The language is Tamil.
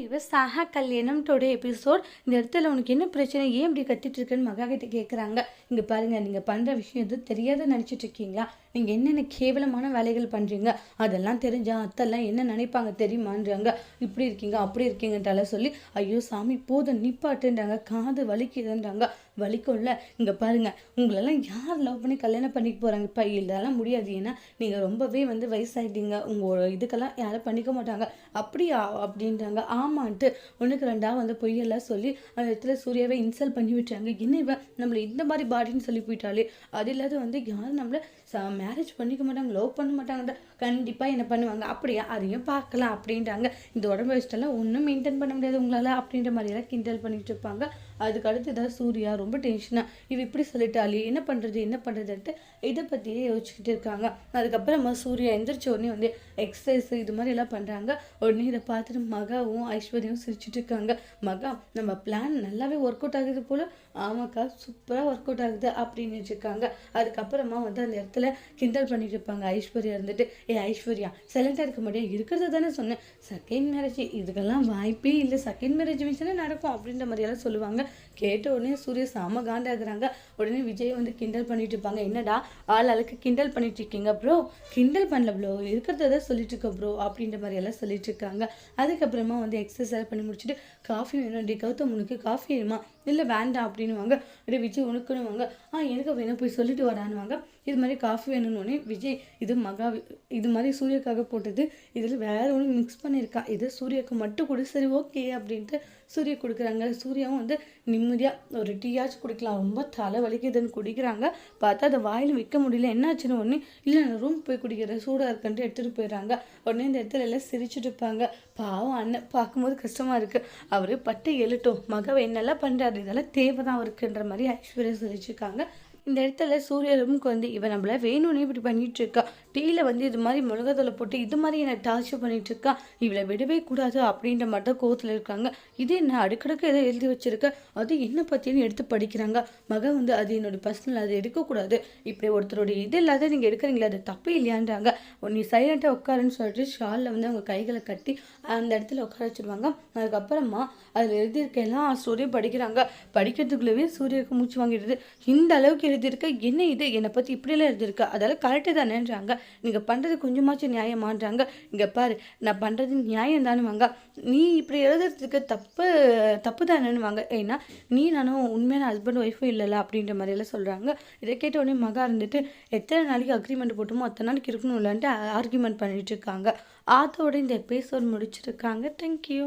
இவ சாஹா கல்யாணம் டுடே எபிசோட். இந்த இடத்துல உனக்கு என்ன பிரச்சனை, ஏன் இப்படி கத்திட்டு இருக்குன்னு மகா கிட்ட கேட்குறாங்க. இங்கே பாருங்க, நீங்கள் பண்ணுற விஷயம் எதுவும் தெரியாத நினச்சிட்டு இருக்கீங்களா? நீங்கள் என்னென்ன கேவலமான வேலைகள் பண்ணுறீங்க, அதெல்லாம் தெரிஞ்சா அத்தெல்லாம் என்ன நினைப்பாங்க தெரியுமான்றாங்க. இப்படி இருக்கீங்க அப்படி இருக்கீங்கன்றால சொல்லி, ஐயோ சாமி போதும் நிப்பாட்டுன்றாங்க. காது வலிக்குதுன்றாங்க. வலிக்கும்ல, இங்கே பாருங்க, உங்களெல்லாம் யார் லவ் பண்ணி கல்யாணம் பண்ணிக்க போகிறாங்க? இப்போ இதெல்லாம் முடியாது, ஏன்னா நீங்கள் ரொம்பவே வயசாகிட்டீங்க, உங்கள் இதுக்கெல்லாம் யாரும் பண்ணிக்க மாட்டாங்க. அப்படியா அப்படின்றாங்க. ஆமான்ட்டு ஒன்றுக்கு ரெண்டா பொய்யெல்லாம் சொல்லி அந்த இடத்துல சூர்யாவை இன்சல்ட் பண்ணி விட்டாங்க. என்ன இவன் நம்மளை இந்த மாதிரி பாடின்னு சொல்லி போயிட்டாலே, அது இல்லாத யாரும் நம்மளை மேரேஜ் பண்ணிக்க மாட்டாங்க, லவ் பண்ண மாட்டாங்க, கண்டிப்பாக என்ன பண்ணுவாங்க. அப்படியா, அதையும் பார்க்கலாம் அப்படின்றாங்க. இந்த உடம்பு வச்சுட்டெல்லாம் ஒன்றும் மெயின்டைன் பண்ண முடியாது உங்களால் அப்படின்ற மாதிரியெல்லாம் கிண்டல் பண்ணிட்டு இருப்பாங்க. அதுக்கு அடுத்து ஏதாவது சூர்யா ரொம்ப டென்ஷனாக இவ இப்படி சொல்லிட்டாலே என்ன பண்ணுறதுன்ட்டு இதை பற்றியே யோசிச்சுக்கிட்டு இருக்காங்க. அதுக்கப்புறமா சூர்யா எந்திரிச்ச உடனே எக்ஸசைஸ் இது மாதிரி எல்லாம் பண்ணுறாங்க. உடனே இதை பார்த்துட்டு மகாவும் ஐஸ்வர்யாவும் சிரிச்சுட்டு இருக்காங்க. மகா, நம்ம பிளான் நல்லாவே ஒர்க் அவுட் ஆகுது போல். ஆமாக்கா, சூப்பராக ஒர்க் அவுட் ஆகுது அப்படின்னு வச்சுருக்காங்க. அதுக்கப்புறமா அந்த இடத்துல கிண்டல் பண்ணிட்டு இருப்பாங்க. ஐஸ்வர்யா இருந்துட்டு, ஐஸ்வர்யா சைலண்டாக இருக்க முடியாது, இருக்கிறது தானே சொன்னேன், செகண்ட் மேரேஜ் இதுக்கெல்லாம் வாய்ப்பே இல்லை, செகண்ட் மேரேஜ் விஷயம் நடக்கும் அப்படின்ற மாதிரியெல்லாம் சொல்லுவாங்க. கேட்ட உடனே சூர்யா சாம காண்டாகிறாங்க. உடனே விஜய் கிண்டல் பண்ணிட்டு இருப்பாங்க. என்னடா ஆளுக்கு கிண்டல் பண்ணிட்டு இருக்கீங்க ப்ரோ? கிண்டல் பண்ணல ப்ரோ, இருக்கிறத சொல்லிட்டு இருக்க ப்ரோ அப்படின்ற மாதிரி எல்லாம் சொல்லிட்டு இருக்காங்க. அதுக்கப்புறமா எக்ஸசைஸ் பண்ணி முடிச்சுட்டு, காஃபி வேணும் டி கௌதம், உனக்கு காஃபி வேணுமா? இல்லை வேண்டாம் அப்படின்னுவாங்க. அப்படியே விஜய் உனக்குன்னுவாங்க. எனக்கு வேணும், போய் சொல்லிட்டு வரானுவாங்க. இது மாதிரி காஃபி வேணும்னு விஜய், இது மகா இது மாதிரி சூர்யாக்காக போட்டது, இதில் வேற ஒன்று மிக்ஸ் பண்ணியிருக்கா, இது சூர்யாவுக்கு மட்டும் கொடு, சரி ஓகே அப்படின்ட்டு சூர்யா கொடுக்குறாங்க. சூர்யாவும் நிம்மதியாக ஒரு டீயாச்சும் குடிக்கலாம், ரொம்ப தலை வலிக்குதுன்னு குடிக்கிறாங்க. பார்த்தா அதை வாயில் வைக்க முடியல. என்னாச்சுன்னு ஒன்று, இல்லை நான் ரூம் போய் குடிக்கிறேன், சூடாக இருக்குன்ட்டு எடுத்துகிட்டு போயிடுறாங்க. உடனே இந்த இடத்துல எல்லாம் சிரிச்சுட்டு இருப்பாங்க. பாவம் அண்ணன் பார்க்கும்போது கஷ்டமாக இருக்குது. அவர் பட்டு எழுட்டும், மகவை என்னெல்லாம் பண்ணுறாரு, இதெல்லாம் தேவை தான் இருக்குன்ற மாதிரி ஐஸ்வர்யா சொல்லிச்சுருக்காங்க. இந்த இடத்துல சூர்யா ரூமுக்கு இவன் நம்மள வேணும்னு இப்படி பண்ணிட்டு இருக்கா, டீயில் இது மாதிரி மிளகாத்தூளை போட்டு இது மாதிரி என்னை டார்ச்சர் பண்ணிட்டு இருக்கா, இவளை விடவே கூடாது அப்படின்ற மாதிரி தான் கோவத்தில் இருக்காங்க. இது என்ன அடுக்கடுக்கு எதை எழுதி வச்சிருக்க, அது என்ன பற்றினு எடுத்து படிக்கிறாங்க. மக அது என்னோட பர்சனல், அது எடுக்கக்கூடாது, இப்படி ஒருத்தருடைய இது இல்லாத நீங்கள் எடுக்கிறீங்களா, அது தப்பு இல்லையான்றாங்க. நீ சைலண்ட்டாக உட்காருன்னு சொல்லிட்டு ஷாலில் அவங்க கைகளை கட்டி அந்த இடத்துல உட்கார வச்சுருவாங்க. அதுக்கப்புறமா அதில் எழுதியிருக்க எல்லாம் ஸ்டோரியும் படிக்கிறாங்க. படிக்கிறதுக்குள்ளவே சூர்யாவுக்கு மூச்சு வாங்கிடுது. இந்த அளவுக்கு எழுதியிருக்க, என்ன இது என்னை பற்றி இப்படியெல்லாம் எழுதியிருக்க, அதெல்லாம் கரெக்டு தானேன்றாங்க. நீங்கள் பண்ணுறது கொஞ்சமாச்சும் நியாயமான்றாங்க. இங்கே பாரு, நான் பண்ணுறது நியாயம் தானுவாங்க, நீ இப்படி எழுதுறதுக்கு தப்பு தானேன்னுவாங்க. ஏன்னா நீ நானும் உண்மையான ஹஸ்பண்ட் ஒய்ஃபும் இல்லைல்ல அப்படின்ற மாதிரியெல்லாம் சொல்கிறாங்க. இதை கேட்ட உடனே மகா இருந்துட்டு, எத்தனை நாளைக்கு அக்ரிமெண்ட் போட்டோமோ அத்தனை நாளைக்கு இருக்கணும் இல்லைன்ட்டு ஆர்கியூமெண்ட் பண்ணிட்டு இருக்காங்க. அதோட இந்த எபிசோட் முடிச்சிருக்காங்க. தேங்க்யூ.